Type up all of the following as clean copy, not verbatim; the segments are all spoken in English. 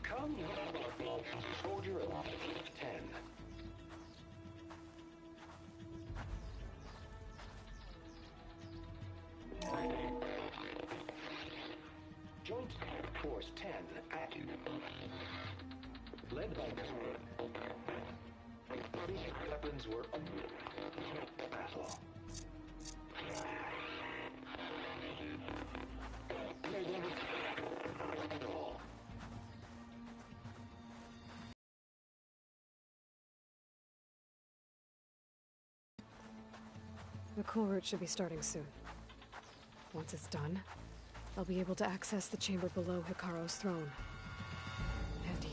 Come, soldier of 10. Joint Force 10 active. Led by these weapons were battle. The cool route should be starting soon. Once it's done, I'll be able to access the chamber below Hikaru's throne. And Ether.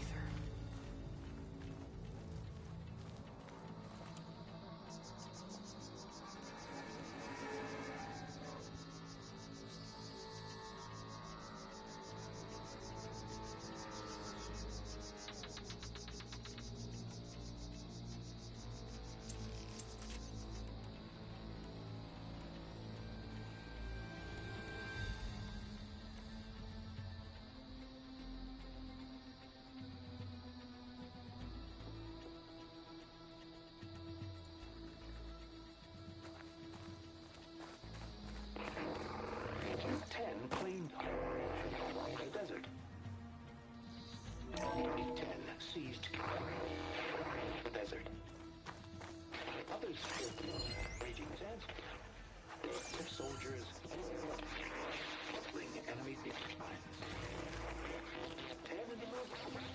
The desert. 10 seized the desert. Others raging sandstorm. Soldiers fling enemy lines. 10 in the movement.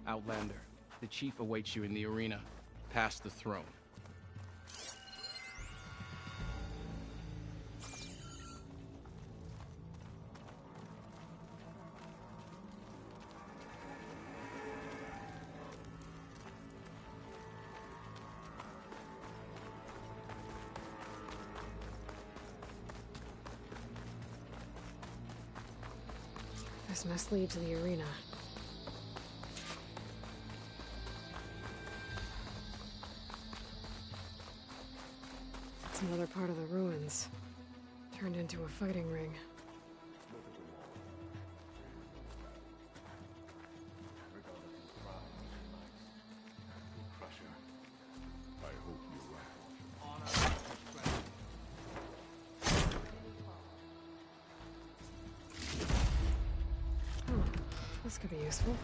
Outlander, the chief awaits you in the arena, past the throne. This must lead to the arena. It's another part of the ruins, turned into a fighting ring. Oh, this could be useful.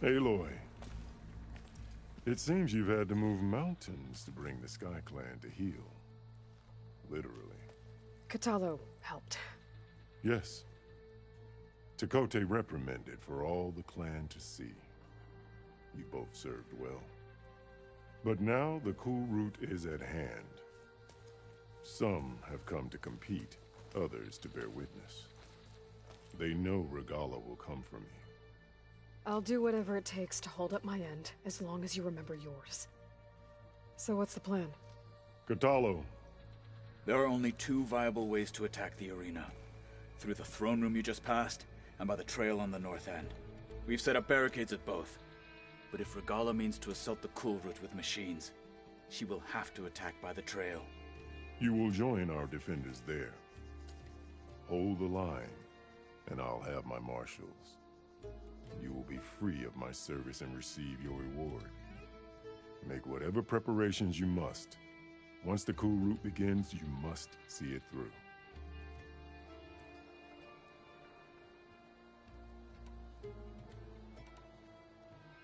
Aloy, it seems you've had to move mountains to bring the Sky Clan to heel. Literally. Katalo helped. Yes. Takote reprimanded for all the clan to see. You both served well. But now the cool route is at hand. Some have come to compete, others to bear witness. They know Regala will come for me. I'll do whatever it takes to hold up my end, as long as you remember yours. So what's the plan? Katalo. There are only two viable ways to attack the arena. Through the throne room you just passed, and by the trail on the north end. We've set up barricades at both. But if Regala means to assault the cool route with machines, she will have to attack by the trail. You will join our defenders there. Hold the line, and I'll have my marshals. You will be free of my service and receive your reward. Make whatever preparations you must. Once the cool route begins, you must see it through.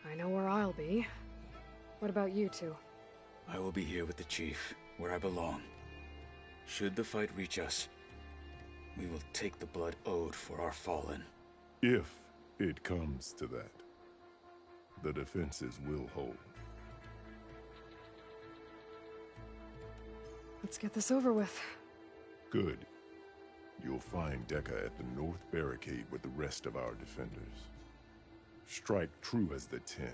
I know where I'll be. What about you two? I will be here with the chief, where I belong. Should the fight reach us, we will take the blood owed for our fallen. If it comes to that, the defenses will hold. Let's get this over with. Good. You'll find Dekka at the north barricade with the rest of our defenders. Strike true as the 10.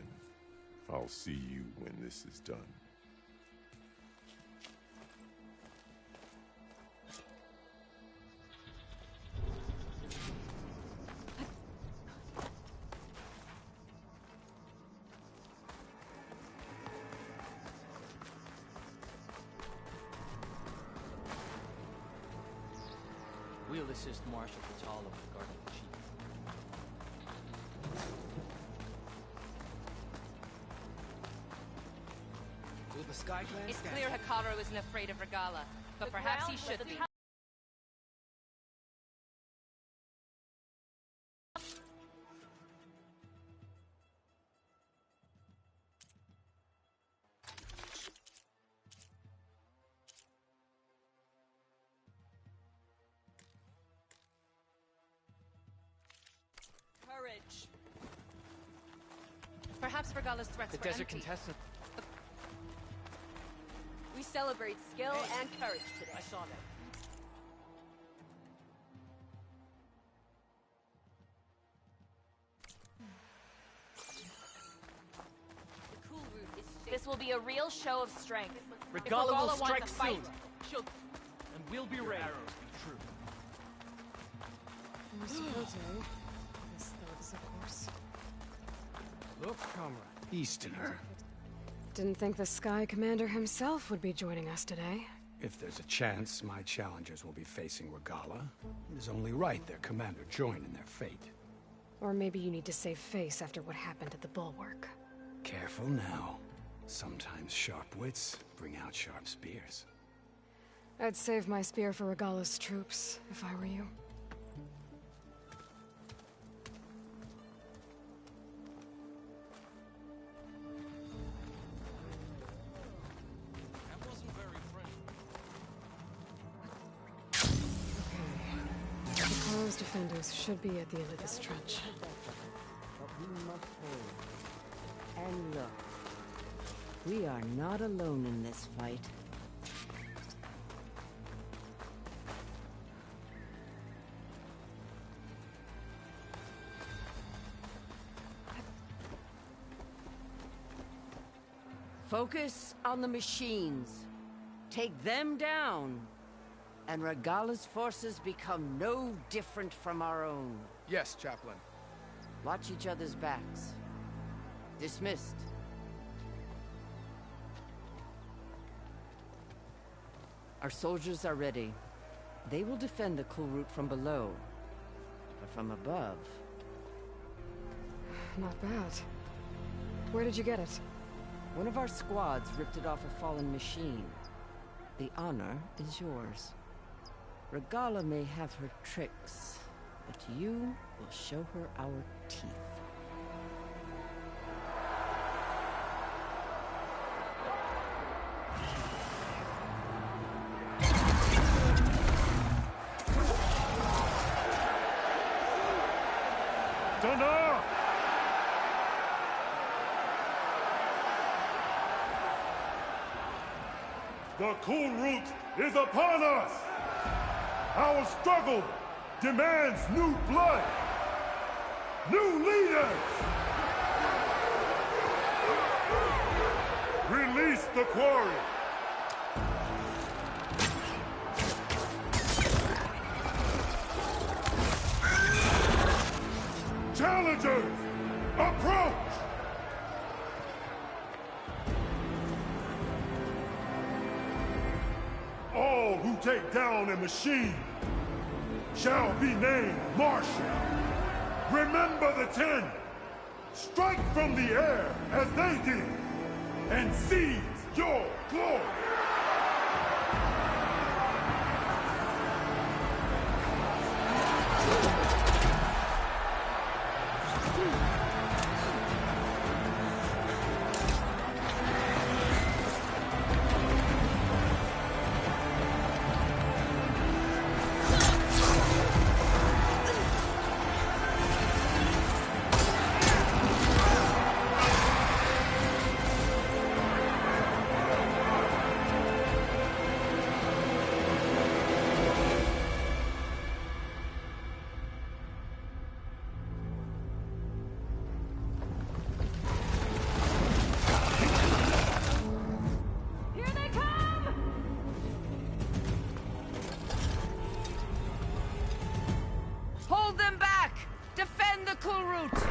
I'll see you when this is done. We'll assist Marshal Vitalo with guarding the chief. Will the Sky Clan It's stand? clear Hikaru isn't afraid of Regala, but perhaps he should be. Courage. Perhaps Regala's threats The were desert empty. contestant. We celebrate skill and courage today. I saw that. The cool route is safe. This will be a real show of strength. If Regala will wants strike to fight, soon. And we'll be ready. Arrows be true. Mr. Kote. Miss thugs, of course. Look, comrade. Easterner. Didn't think the Sky Commander himself would be joining us today. If there's a chance my challengers will be facing Regala, it is only right their commander join in their fate. Or maybe you need to save face after what happened at the Bulwark. Careful now. Sometimes sharp wits bring out sharp spears. I'd save my spear for Regala's troops, if I were you. That wasn't very friendly. Hikaru's defenders should be at the end of this trench. But we must hold. And look, we are not alone in this fight. Focus on the machines. Take them down. And Regala's forces become no different from our own. Yes, Chaplain. Watch each other's backs. Dismissed. Our soldiers are ready. They will defend the cool route from below. But from above... Not bad. Where did you get it? One of our squads ripped it off a fallen machine. The honor is yours. Regala may have her tricks, but you will show her our teeth. Dana! The cool route is upon us! Our struggle demands new blood! New leaders! Release the quarry! Challengers, approach! All who take down a machine shall be named Marshal. Remember the 10. Strike from the air as they did, and seize your glory. cool route!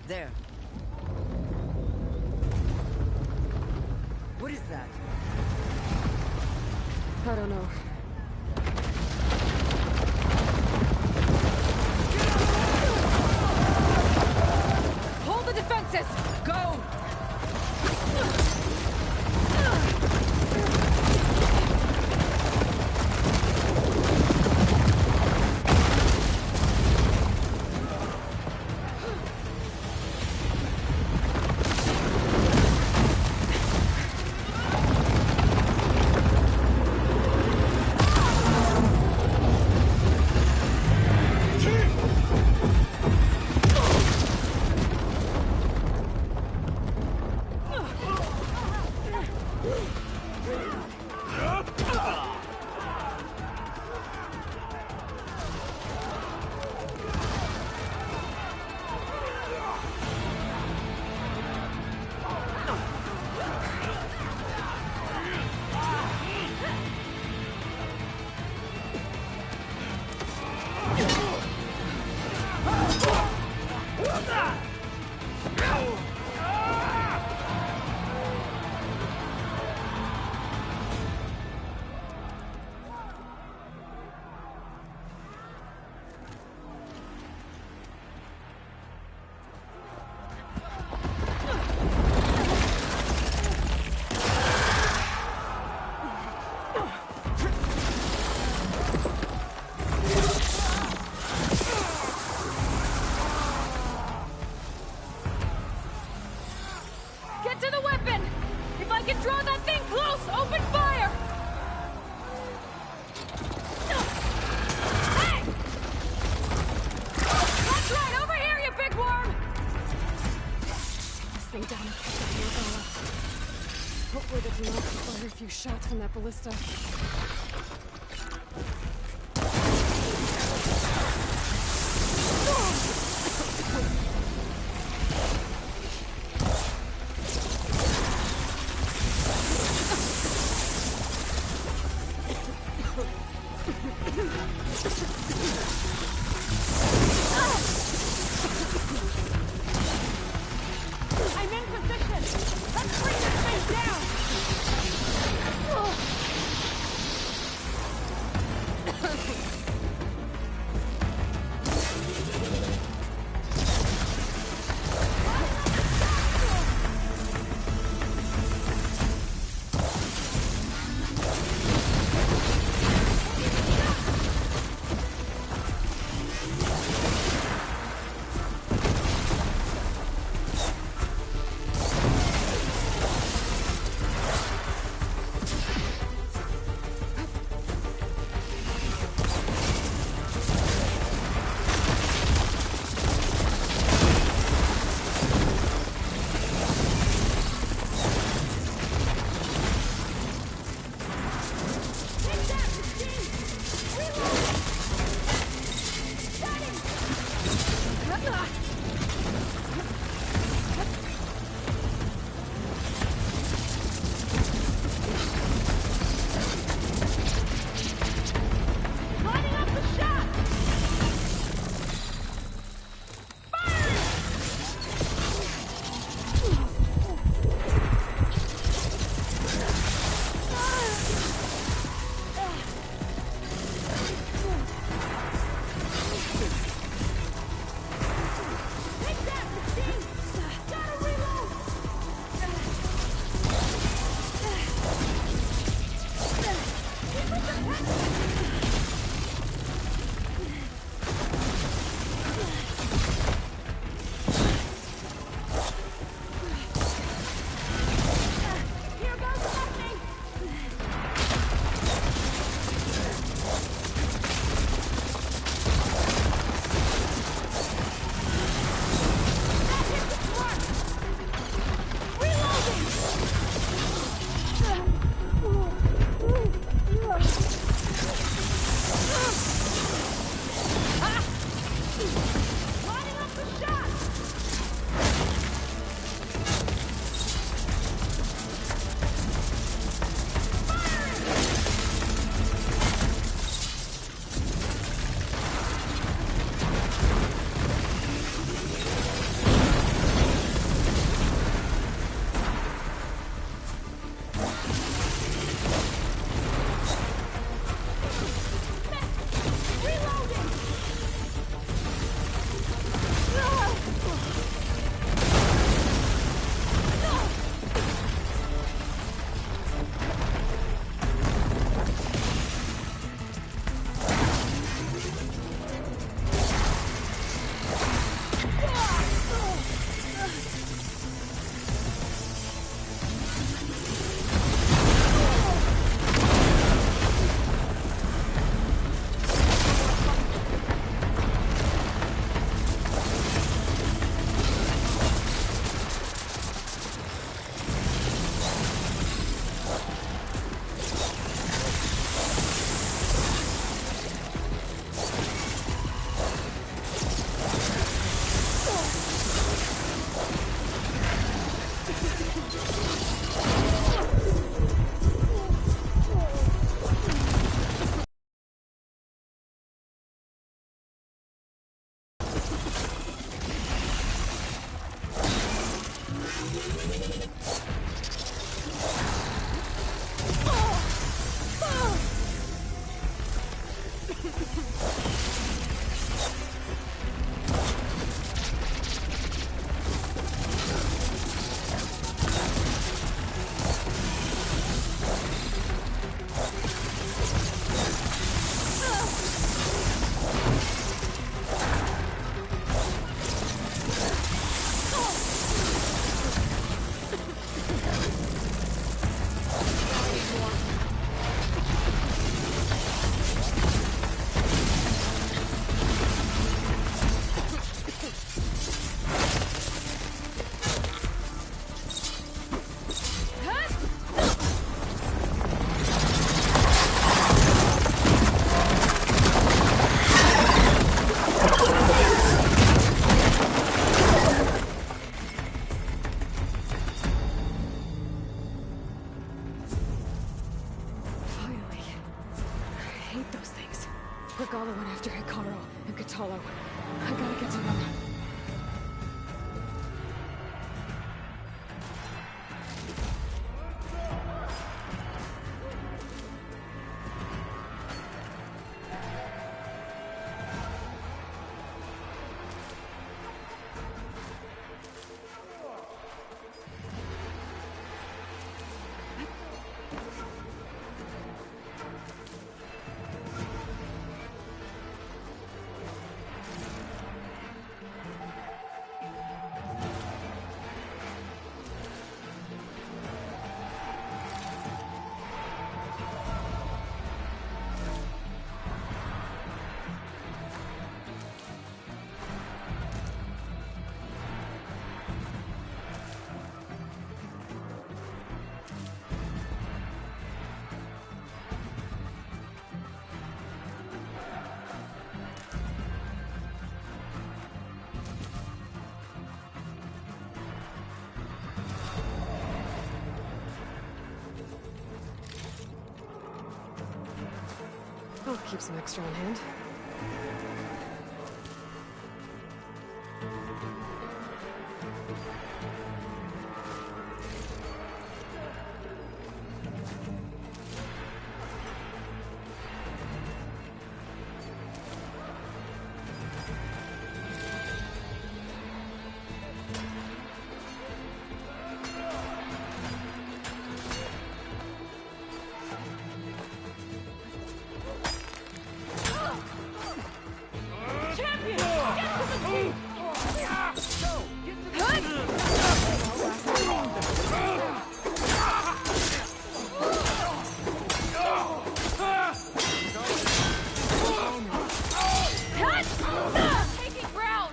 There. What is that? I don't know. Hold the defenses! Go! from that ballista. I'm in position! Let's bring this thing down! Hollow. I gotta get to them. I'll keep some extra on hand. Taking ground!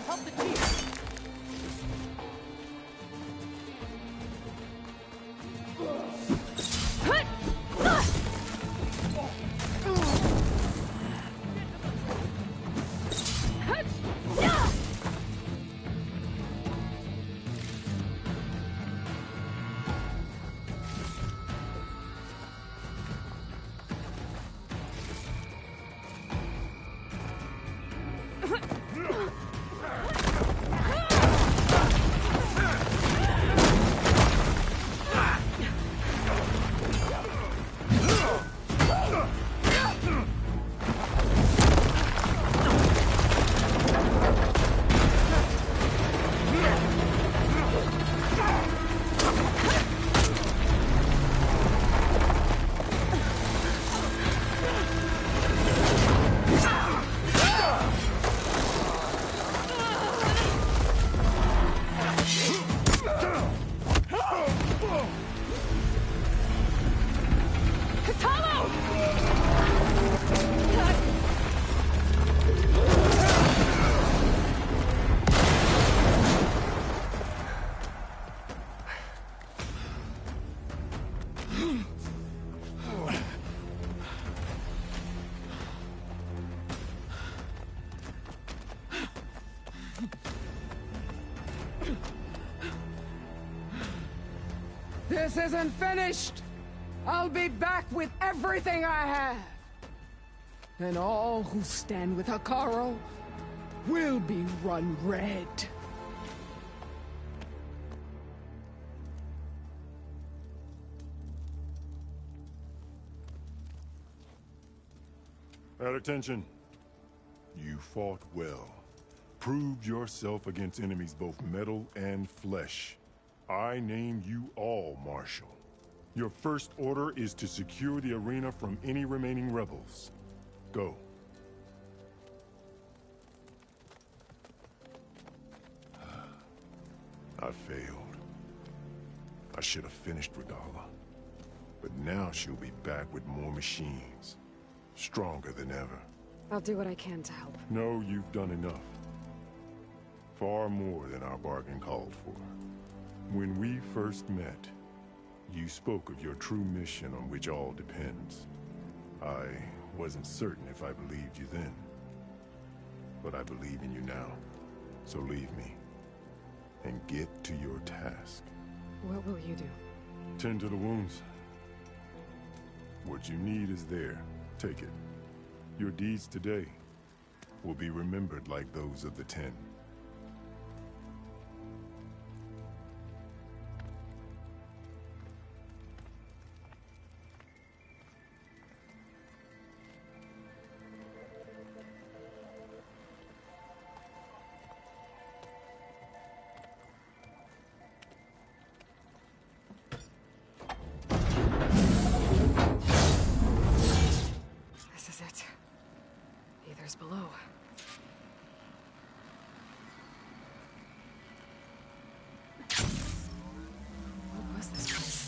Help the chief! This isn't finished! I'll be back with everything I have! And all who stand with Hekarro will be run red. At attention. You fought well. Proved yourself against enemies both metal and flesh. I name you all Marshal. Your first order is to secure the arena from any remaining rebels. Go. I failed. I should have finished Regala. But now she'll be back with more machines. Stronger than ever. I'll do what I can to help. No, you've done enough. Far more than our bargain called for. When we first met, you spoke of your true mission on which all depends. I wasn't certain if I believed you then. but I believe in you now. So leave me, and get to your task. What will you do? Tend to the wounds. What you need is there. Take it. Your deeds today will be remembered like those of the 10. This is it. Aether's below. What was this place?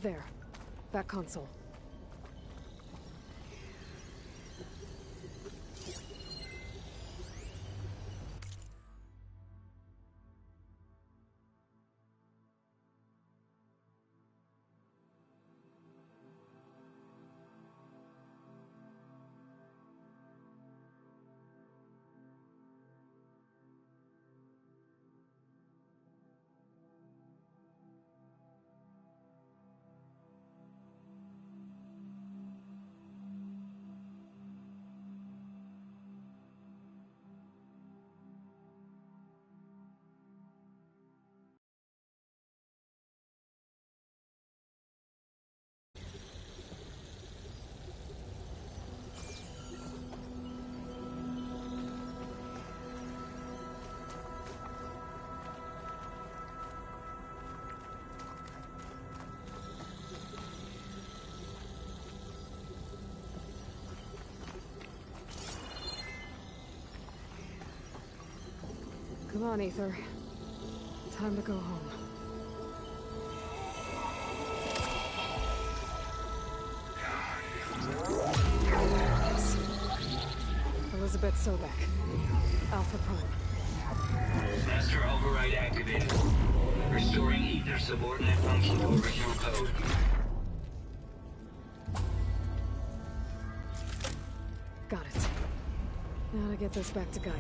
There. That console. Come on, Aether. Time to go home. Yes. Elizabeth Sobek. Alpha Prime. Master override activated. Restoring Aether subordinate function to original code. Got it. Now to get this back to Gaia.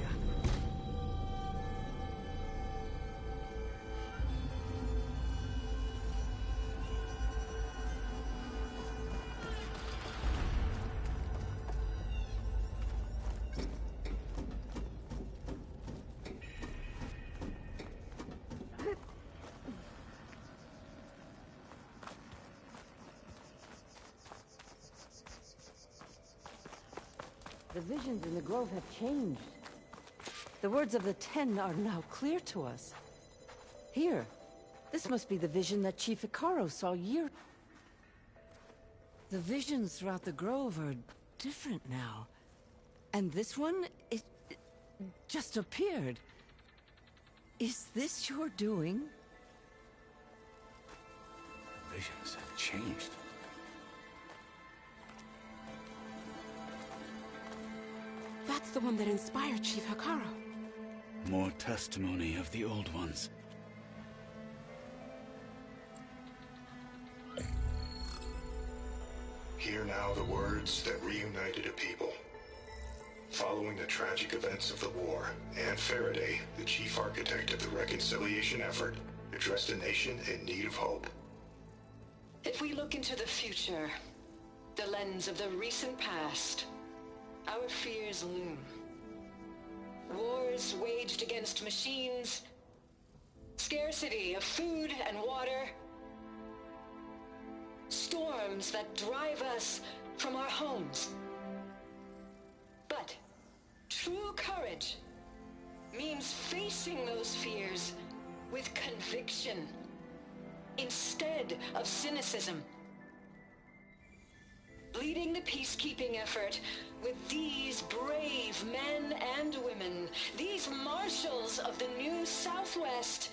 The visions in the grove have changed. The words of the Ten are now clear to us. Here, this must be the vision that Chief Icaro saw years. The visions throughout the grove are different now. And this one, it just appeared. Is this your doing? Visions have changed. That's the one that inspired Chief Icaro. More testimony of the old ones. Hear now the words that reunited a people. Following the tragic events of the war, Anne Faraday, the chief architect of the reconciliation effort, addressed a nation in need of hope. If we look into the future, the lens of the recent past, our fears loom. Wars waged against machines, scarcity of food and water, storms that drive us from our homes. But true courage means facing those fears with conviction instead of cynicism. Leading the peacekeeping effort with these brave men and women, these marshals of the new Southwest,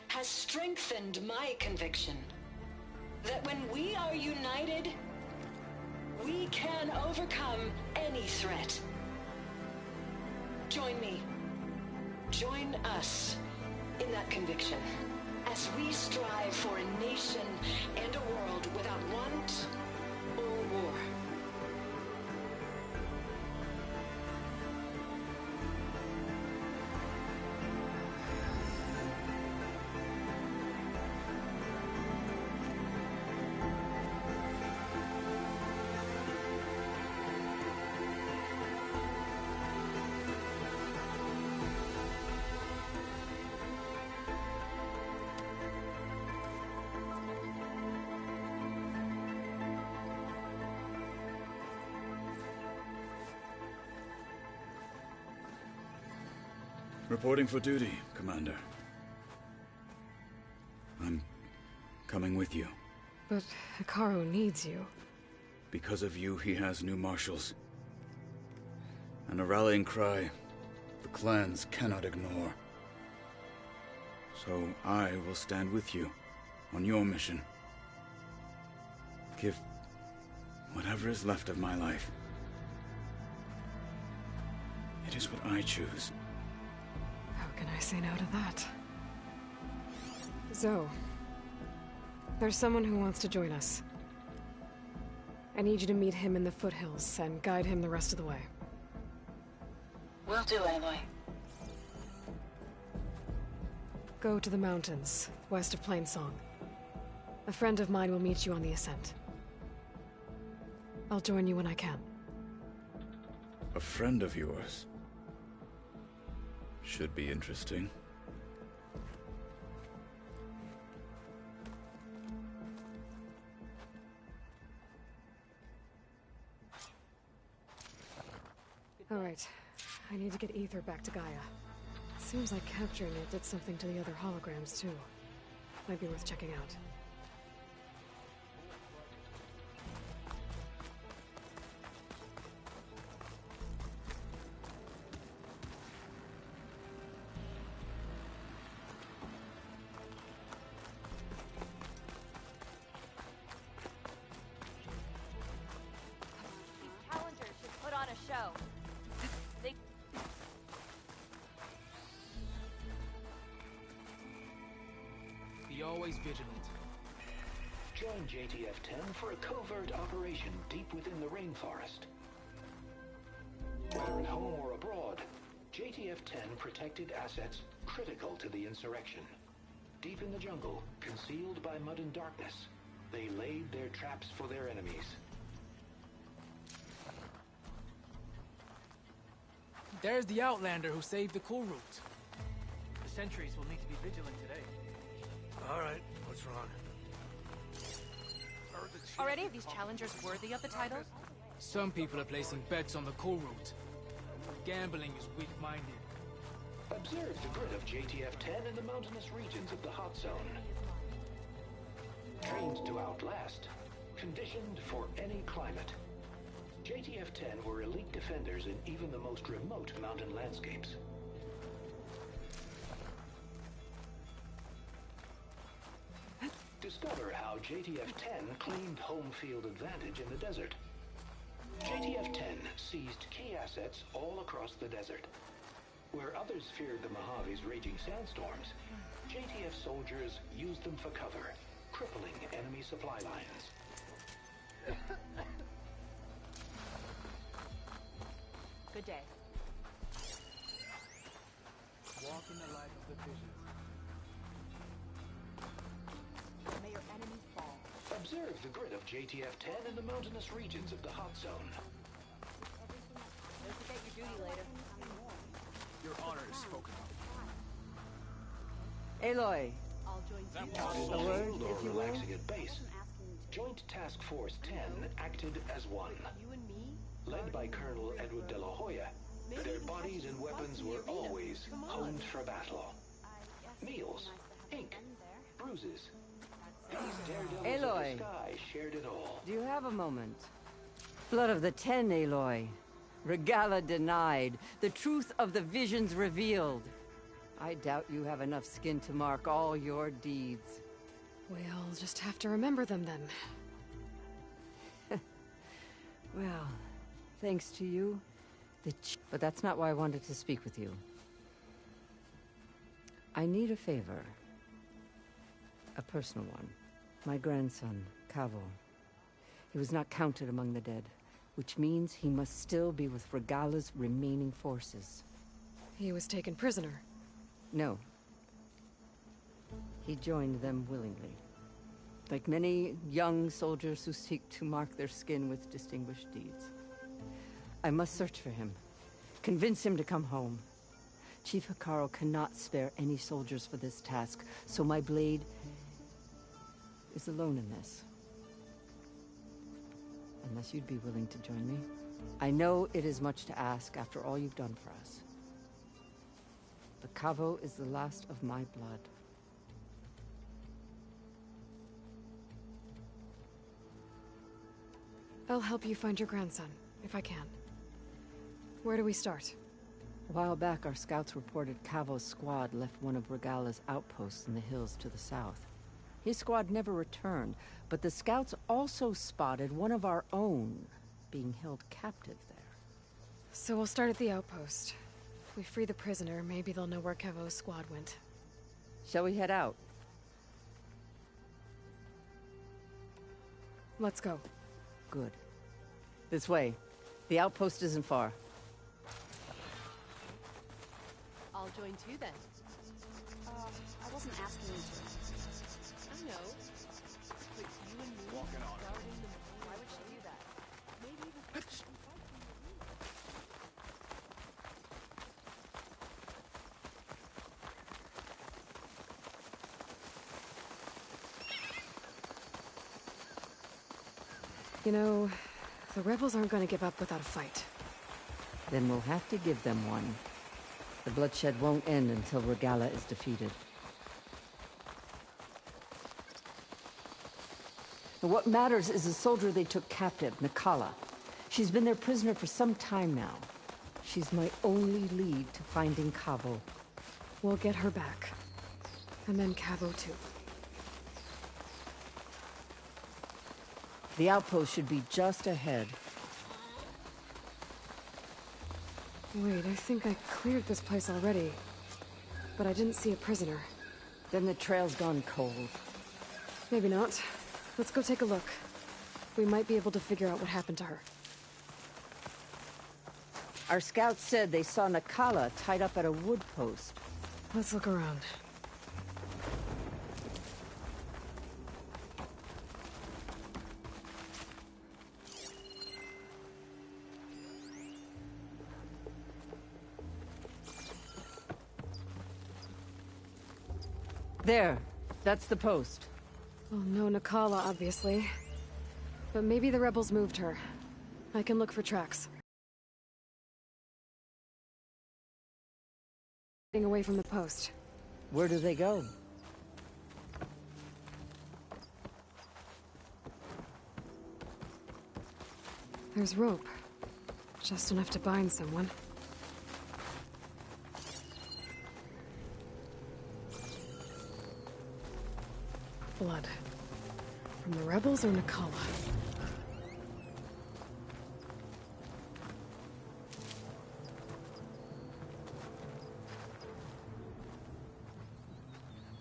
has strengthened my conviction that when we are united, we can overcome any threat. Join me. Join us in that conviction as we strive for a nation and a world without want or war. Reporting for duty, Commander. I'm coming with you. But Icaro needs you. Because of you, he has new marshals. And a rallying cry the clans cannot ignore. So I will stand with you on your mission. Give whatever is left of my life. It is what I choose. How can I say no to that? Zoe, there's someone who wants to join us. I need you to meet him in the foothills and guide him the rest of the way. Will do, Aloy. Go to the mountains, west of Plainsong. A friend of mine will meet you on the ascent. I'll join you when I can. A friend of yours? Should be interesting. All right. I need to get Ether back to Gaia. Seems like capturing it did something to the other holograms, too. Might be worth checking out. Always vigilant. Join JTF-10 for a covert operation deep within the rainforest. Whether at home or abroad, JTF-10 protected assets critical to the insurrection. Deep in the jungle, concealed by mud and darkness, they laid their traps for their enemies. There's the Outlander who saved the cool route. The sentries will need to be vigilant today. All right, what's wrong? Are any of these challengers worthy of the title? Some people are placing bets on the cool route. Gambling is weak-minded. Observe the grid of JTF-10 in the mountainous regions of the hot zone. Trained to outlast, conditioned for any climate. JTF-10 were elite defenders in even the most remote mountain landscapes. Discover how JTF-10 claimed home field advantage in the desert. JTF-10 seized key assets all across the desert. Where others feared the Mojave's raging sandstorms, JTF soldiers used them for cover, crippling enemy supply lines. Good day. Walk in the light of the vision. May your enemies fall. Observe the grid of JTF-10 in the mountainous regions of the hot zone. Don't forget your duty later. Your honor is spoken of. Aloy. I'll join you. On the field or relaxing at base, Joint Task Force 10 acted as one. You and me? Led by Colonel Edward de la Hoya, their bodies and weapons were always honed for battle. Meals, ink, bruises. These daredevils of the sky shared it all. Do you have a moment? Blood of the Ten, Aloy. Regala denied. The truth of the visions revealed. I doubt you have enough skin to mark all your deeds. We'll just have to remember them then. Well, thanks to you, but that's not why I wanted to speak with you. I need a favor. A personal one. My grandson, Cavo. He was not counted among the dead, which means he must still be with Regala's remaining forces. He was taken prisoner. No. He joined them willingly. Like many young soldiers who seek to mark their skin with distinguished deeds. I must search for him. Convince him to come home. Chief Hikaru cannot spare any soldiers for this task, so my blade is alone in this. Unless you'd be willing to join me. I know it is much to ask after all you've done for us. But Cavo is the last of my blood. I'll help you find your grandson, if I can. Where do we start? A while back, our scouts reported Cavo's squad left one of Regala's outposts in the hills to the south. His squad never returned, but the scouts also spotted one of our own being held captive there. So we'll start at the outpost. If we free the prisoner, maybe they'll know where Cavo's squad went. Shall we head out? Let's go. Good. This way. The outpost isn't far. I'll join too then. I wasn't asking you to. I know. But you and me Walking on guarding the... Why would she do that? Maybe even... You know, the rebels aren't going to give up without a fight. Then we'll have to give them one. The bloodshed won't end until Regala is defeated. What matters is the soldier they took captive, Nakala. She's been their prisoner for some time now. She's my only lead to finding Cavo. We'll get her back. And then Cavo too. The outpost should be just ahead. Wait, I think I cleared this place already. But I didn't see a prisoner. Then the trail's gone cold. Maybe not. Let's go take a look. We might be able to figure out what happened to her. Our scouts said they saw Nakala tied up at a wood post. Let's look around. There. That's the post. Well, no Nakala, obviously. But maybe the rebels moved her. I can look for tracks. away from the post. Where do they go? There's rope. Just enough to bind someone. Blood. From the rebels or Nakala?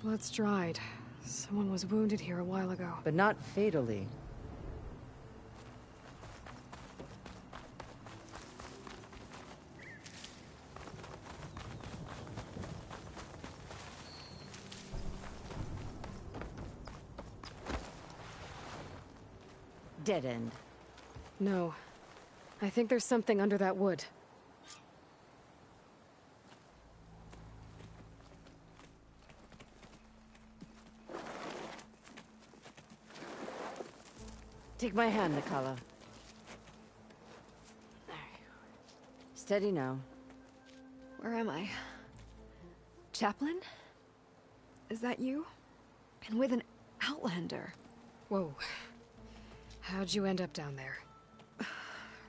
Blood's dried. Someone was wounded here a while ago. But not fatally. Dead end. No. I think there's something under that wood. Take my hand, Nakala. Steady now. Where am I? Chaplain? Is that you? And with an Outlander. Whoa. How'd you end up down there?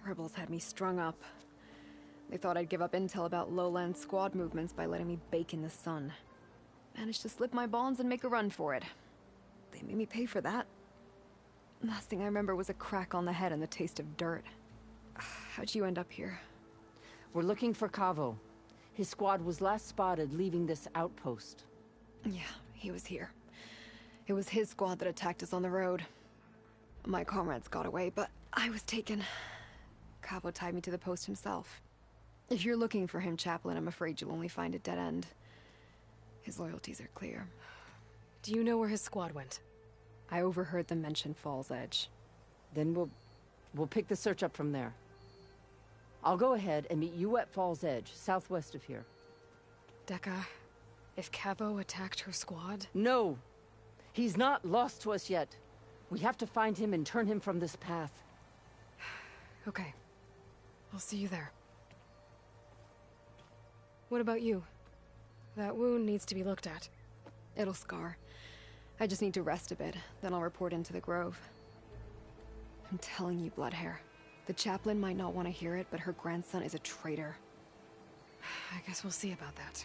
Rebels had me strung up. They thought I'd give up intel about lowland squad movements by letting me bake in the sun. Managed to slip my bonds and make a run for it. They made me pay for that. Last thing I remember was a crack on the head and the taste of dirt. How'd you end up here? We're looking for Cavo. His squad was last spotted leaving this outpost. Yeah, he was here. It was his squad that attacked us on the road. My comrades got away, but I was taken. Cavo tied me to the post himself. If you're looking for him, Chaplain, I'm afraid you'll only find a dead end. His loyalties are clear. Do you know where his squad went? I overheard them mention Fall's Edge. Then we'll pick the search up from there. I'll go ahead and meet you at Fall's Edge, southwest of here. Dekka, if Cavo attacked her squad? No! He's not lost to us yet. We have to find him and turn him from this path. Okay. I'll see you there. What about you? That wound needs to be looked at. It'll scar. I just need to rest a bit, then I'll report into the Grove. I'm telling you, Bloodhair. The chaplain might not want to hear it, but her grandson is a traitor. I guess we'll see about that.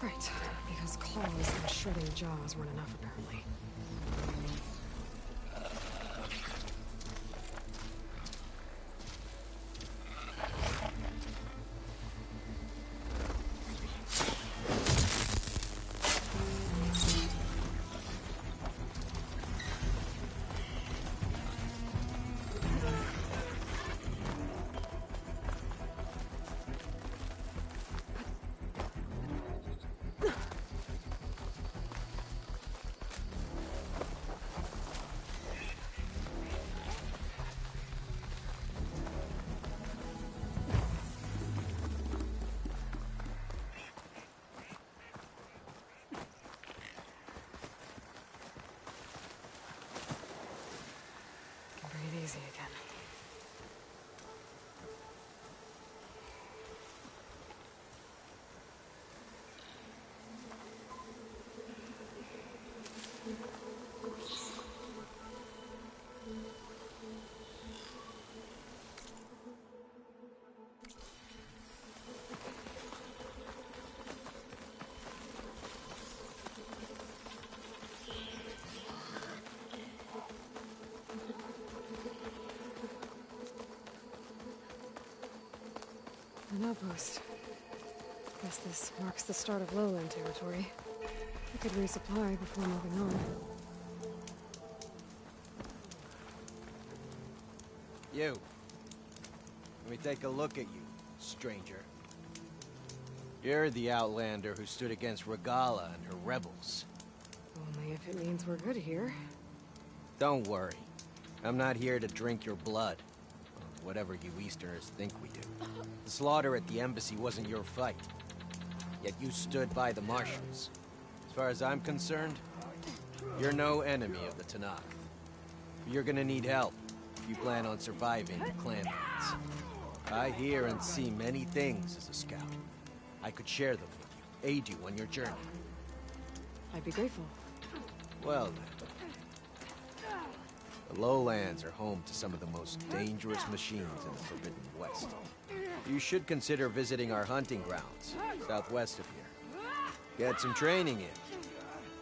Right, because claws and shredding jaws weren't enough, apparently. Easy again. An outpost. Guess this marks the start of lowland territory. I could resupply before moving on. You. Let me take a look at you, stranger. You're the Outlander who stood against Regala and her rebels. Only if it means we're good here. Don't worry. I'm not here to drink your blood. Or whatever you Easterners think we do. The slaughter at the embassy wasn't your fight. Yet you stood by the Marshals. As far as I'm concerned, you're no enemy of the Tanakh. But you're gonna need help if you plan on surviving the clan raids. I hear and see many things as a scout. I could share them with you, aid you on your journey. I'd be grateful. Well then. The lowlands are home to some of the most dangerous machines in the Forbidden West. You should consider visiting our hunting grounds, southwest of here. Get some training in.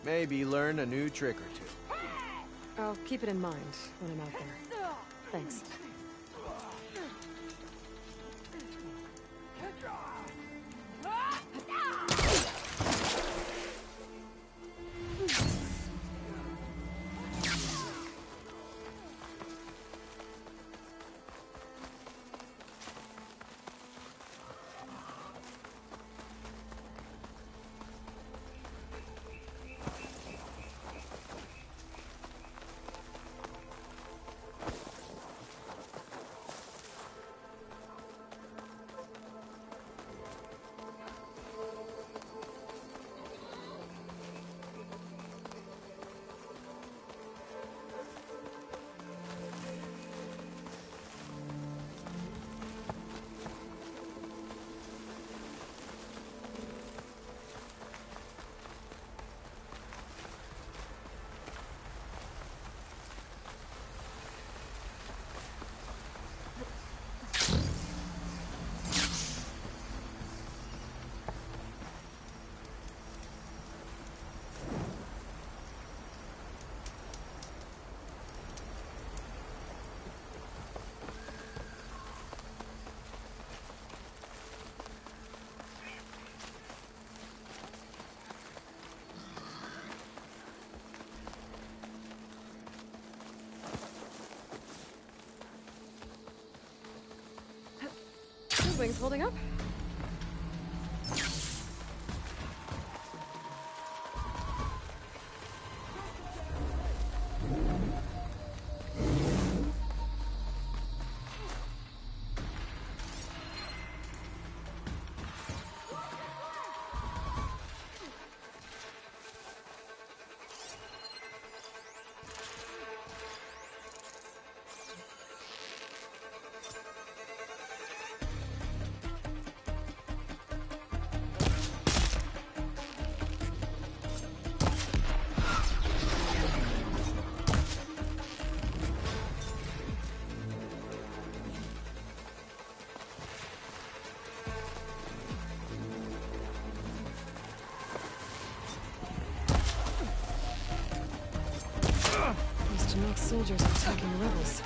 Maybe learn a new trick or two. I'll keep it in mind when I'm out there. Thanks. Wings holding up? Soldiers attacking rebels.